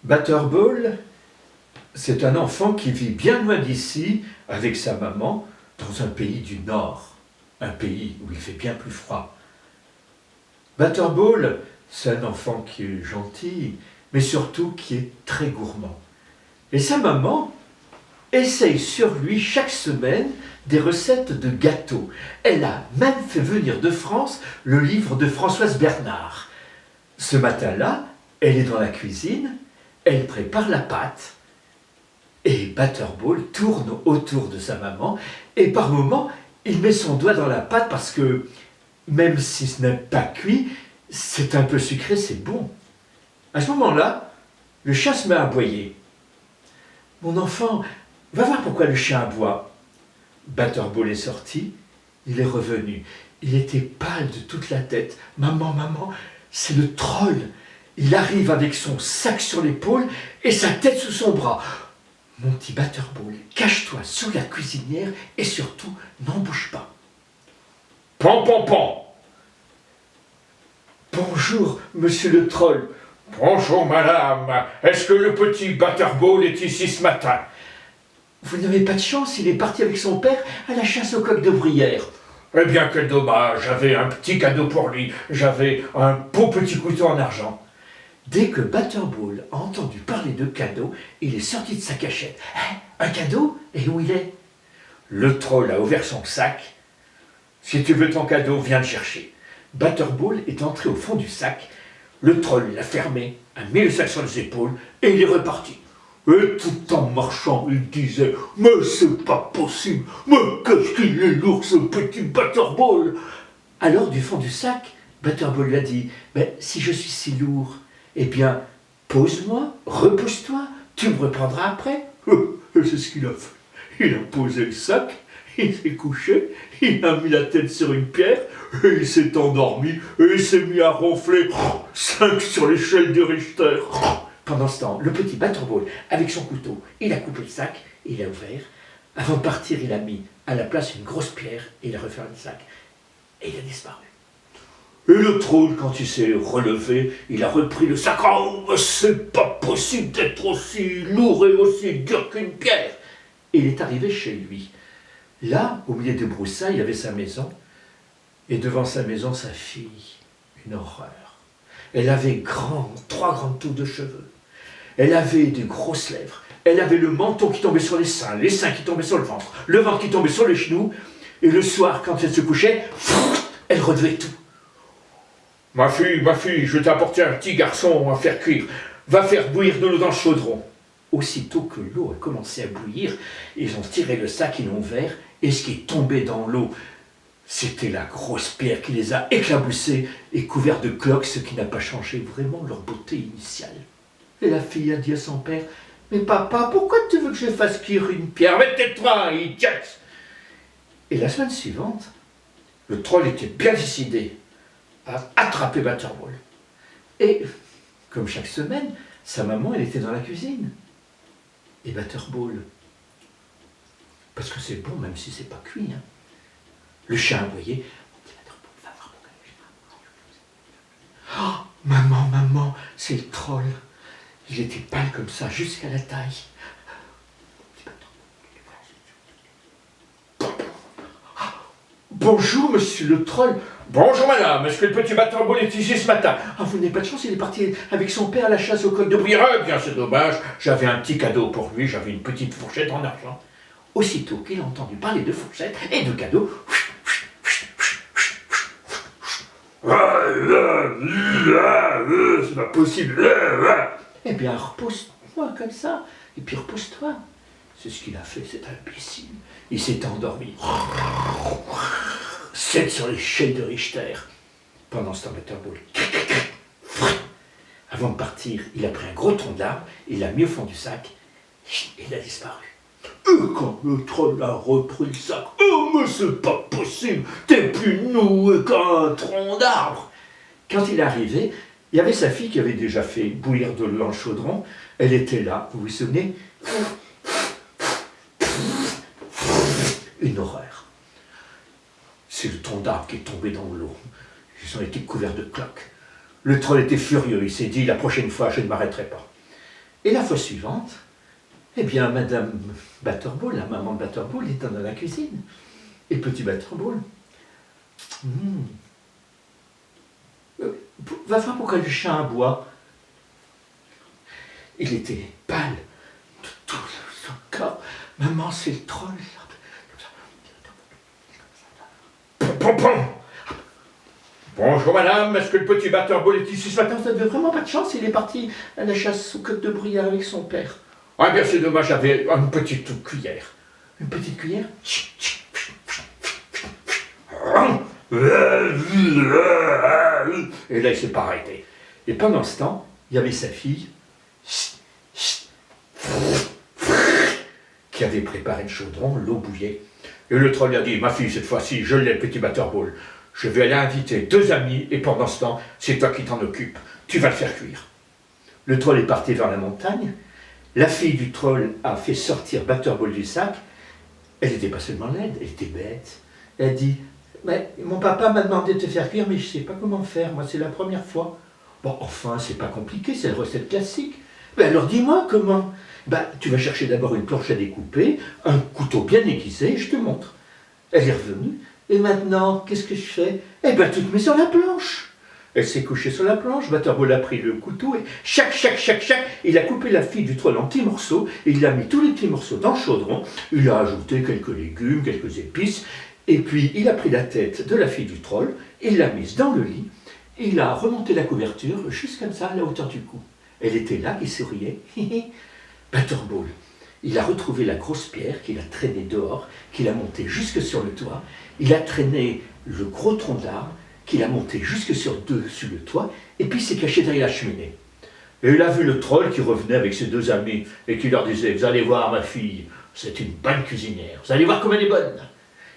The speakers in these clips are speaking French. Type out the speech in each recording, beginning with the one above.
Butterball, c'est un enfant qui vit bien loin d'ici avec sa maman dans un pays du Nord, un pays où il fait bien plus froid. Butterball, c'est un enfant qui est gentil, mais surtout qui est très gourmand. Et sa maman essaye sur lui chaque semaine des recettes de gâteaux. Elle a même fait venir de France le livre de Françoise Bernard. Ce matin-là, elle est dans la cuisine, elle prépare la pâte et Butterball tourne autour de sa maman et par moments, il met son doigt dans la pâte parce que même si ce n'est pas cuit, c'est un peu sucré, c'est bon. À ce moment-là, le chat se met à aboyer. « Mon enfant, va voir pourquoi le chien aboie. » Butterball est sorti, il est revenu. Il était pâle de toute la tête. « Maman, maman, c'est le troll. Il arrive avec son sac sur l'épaule et sa tête sous son bras. Mon petit Butterball, cache-toi sous la cuisinière et surtout, n'en bouge pas. » Pan, pan, pan. Bonjour, monsieur le troll. Bonjour, madame. Est-ce que le petit Butterball est ici ce matin? Vous n'avez pas de chance, il est parti avec son père à la chasse au coq de bruyère. Eh bien, quel dommage. J'avais un petit cadeau pour lui. J'avais un beau petit couteau en argent. Dès que Butterball a entendu parler de cadeau, il est sorti de sa cachette. Hein, un cadeau? Et où il est? Le troll a ouvert son sac. Si tu veux ton cadeau, viens le chercher. Butterball est entré au fond du sac. Le troll l'a fermé, a mis le sac sur les épaules et il est reparti. Et tout en marchant, il disait « Mais c'est pas possible! Mais qu'est-ce qu'il est lourd, ce petit Butterball !» Alors, du fond du sac, Butterball lui a dit « Mais si je suis si lourd, eh bien, pose-moi, repousse-toi, tu me reprendras après. » Et c'est ce qu'il a fait. Il a posé le sac, il s'est couché, il a mis la tête sur une pierre, et il s'est endormi, et il s'est mis à ronfler 5 sur l'échelle de Richter. Pendant ce temps, le petit Butterball, avec son couteau, il a coupé le sac, il a ouvert. Avant de partir, il a mis à la place une grosse pierre, et il a refermé le sac, et il a disparu. Et le troll, quand il s'est relevé, il a repris le sac. « Oh, mais c'est pas possible d'être aussi lourd et aussi dur qu'une pierre !» Et il est arrivé chez lui. Là, au milieu des broussailles, il y avait sa maison, et devant sa maison, sa fille. Une horreur. Elle avait 3 grandes touffes de cheveux. Elle avait des grosses lèvres. Elle avait le menton qui tombait sur les seins qui tombaient sur le ventre qui tombait sur les genoux. Et le soir, quand elle se couchait, elle relevait tout. « Ma fille, je t'ai apporté un petit garçon à faire cuire. Va faire bouillir de l'eau dans le chaudron. » Aussitôt que l'eau a commencé à bouillir, ils ont tiré le sac, ils l'ont ouvert, et ce qui est tombé dans l'eau, c'était la grosse pierre qui les a éclaboussés et couverts de cloques, ce qui n'a pas changé vraiment leur beauté initiale. Et la fille a dit à son père, « Mais papa, pourquoi tu veux que je fasse cuire une pierre? Mais tais-toi, idiot !» Et la semaine suivante, le troll était bien décidé à attraper Butterball. Et, comme chaque semaine, sa maman, elle était dans la cuisine. Et Butterball, parce que c'est bon même si c'est pas cuit, hein. Le chat aboyait. « Va voir pourquoi. Oh, maman, c'est le troll. Il était pâle comme ça jusqu'à la taille. Bonjour, monsieur le troll. » Bonjour madame, est-ce que le petit Butterball est ici ce matin? Ah, vous n'avez pas de chance, il est parti avec son père à la chasse au coq de bruyère. Eh bien c'est dommage, j'avais un petit cadeau pour lui, j'avais une petite fourchette en argent. Aussitôt qu'il a entendu parler de fourchette et de cadeaux, c'est pas possible. eh bien repousse-moi comme ça, et puis repousse-toi. C'est ce qu'il a fait, cet imbécile. Il s'est endormi. 7 sur l'échelle de Richter. Pendant ce temps, Butterball. Avant de partir, il a pris un gros tronc d'arbre, il l'a mis au fond du sac, et il a disparu. Et quand le troll a repris le sac, « Oh, mais c'est pas possible, t'es plus noué qu'un tronc d'arbre !» Quand il est arrivé, il y avait sa fille qui avait déjà fait bouillir de l'eau dans le chaudron. Elle était là, vous vous souvenez? Une horreur. C'est le tronc d'arbre qui est tombé dans l'eau. Ils ont été couverts de cloques. Le troll était furieux, il s'est dit, la prochaine fois, je ne m'arrêterai pas. Et la fois suivante, eh bien, Madame Butterball, la maman de Butterball, est dans la cuisine. Et petit Butterball, va voir pourquoi le chien aboie. Il était pâle de tout son corps. Maman, c'est le troll. Pom, pom. Bonjour madame, est-ce que le petit Butterball est ici ce matin? Vous n'avez vraiment pas de chance, il est parti à la chasse aux côtes de bruyère avec son père. Ah bien c'est dommage, j'avais une petite cuillère. Une petite cuillère? Et là il s'est pas arrêté. Et pendant ce temps, il y avait sa fille qui avait préparé le chaudron, l'eau bouillait. Et le troll lui a dit, ma fille, cette fois-ci, je l'ai, le petit Butterball. Je vais aller inviter 2 amis, et pendant ce temps, c'est toi qui t'en occupes. Tu vas le faire cuire. Le troll est parti vers la montagne. La fille du troll a fait sortir Butterball du sac. Elle n'était pas seulement laide, elle était bête. Elle a dit, mais mon papa m'a demandé de te faire cuire, mais je ne sais pas comment faire, moi c'est la première fois. Bon, enfin, c'est pas compliqué, c'est la recette classique. Ben alors dis-moi comment. Ben, tu vas chercher d'abord une planche à découper, un couteau bien aiguisé, je te montre. Elle est revenue, et maintenant, qu'est-ce que je fais? Eh ben, tu te mets sur la planche. Elle s'est couchée sur la planche, Butterball a pris le couteau, et chac, il a coupé la fille du troll en petits morceaux, et il a mis tous les petits morceaux dans le chaudron, il a ajouté quelques légumes, quelques épices, et puis il a pris la tête de la fille du troll, il l'a mise dans le lit, il a remonté la couverture, juste comme ça, à la hauteur du cou. Elle était là, qui souriait. Butterball, il a retrouvé la grosse pierre qu'il a traînée dehors, qu'il a montée jusque sur le toit. Il a traîné le gros tronc d'arbre, qu'il a monté jusque sur le toit, et puis il s'est caché derrière la cheminée. Et il a vu le troll qui revenait avec ses 2 amis, et qui leur disait, vous allez voir ma fille, c'est une bonne cuisinière, vous allez voir comme elle est bonne.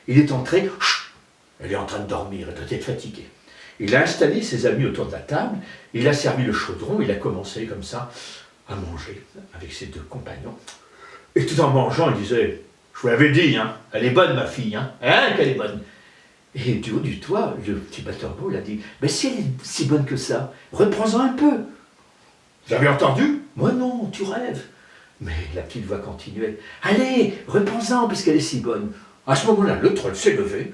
Il est entré, chut, elle est en train de dormir, elle doit être fatiguée. Il a installé ses amis autour de la table, il a servi le chaudron, il a commencé comme ça à manger avec ses 2 compagnons. Et tout en mangeant, il disait, je vous l'avais dit, hein, elle est bonne ma fille, hein qu'elle est bonne. Et du haut du toit, le petit Butterball a dit, mais si elle est si bonne que ça, reprends-en un peu. Vous avez entendu? Moi non, tu rêves. Mais la petite voix continuait, allez, reprends-en puisqu'elle est si bonne. À ce moment-là, le troll s'est levé,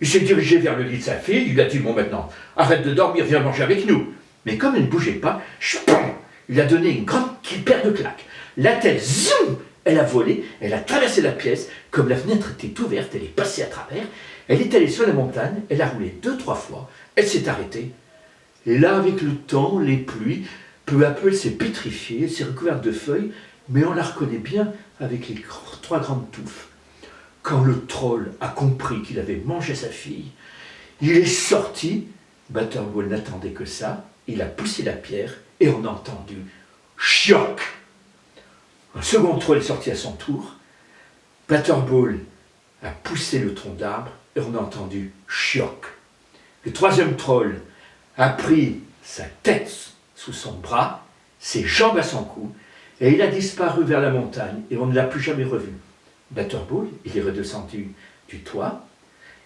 il s'est dirigé vers le lit de sa fille, il lui a dit, bon maintenant, arrête de dormir, viens manger avec nous. Mais comme elle ne bougeait pas, il a donné une grande paire de claques. La tête, zoom, elle a volé, elle a traversé la pièce, comme la fenêtre était ouverte, elle est passée à travers, elle est allée sur la montagne, elle a roulé 2-3 fois, elle s'est arrêtée. Et là, avec le temps, les pluies, peu à peu, elle s'est pétrifiée, elle s'est recouverte de feuilles, mais on la reconnaît bien avec les 3 grandes touffes. Quand le troll a compris qu'il avait mangé sa fille, il est sorti, Butterball n'attendait que ça, il a poussé la pierre et on a entendu chioc. Un second troll est sorti à son tour, Butterball a poussé le tronc d'arbre et on a entendu chioc. Le 3e troll a pris sa tête sous son bras, ses jambes à son cou, et il a disparu vers la montagne et on ne l'a plus jamais revu. Butterball, il est redescendu du toit,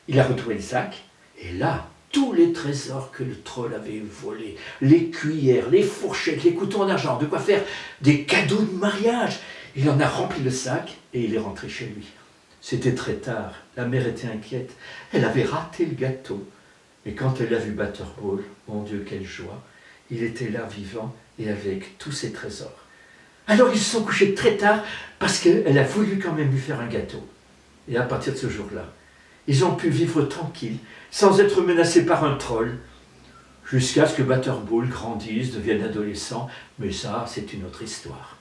il a retrouvé le sac, et là, tous les trésors que le troll avait volés, les cuillères, les fourchettes, les couteaux en argent, de quoi faire des cadeaux de mariage. Il en a rempli le sac et il est rentré chez lui. C'était très tard, la mère était inquiète, elle avait raté le gâteau. Mais quand elle a vu Butterball, mon Dieu, quelle joie, il était là vivant et avec tous ses trésors. Alors ils se sont couchés très tard parce qu'elle a voulu quand même lui faire un gâteau. Et à partir de ce jour-là, ils ont pu vivre tranquilles, sans être menacés par un troll, jusqu'à ce que Butterball grandisse, devienne adolescent, mais ça, c'est une autre histoire.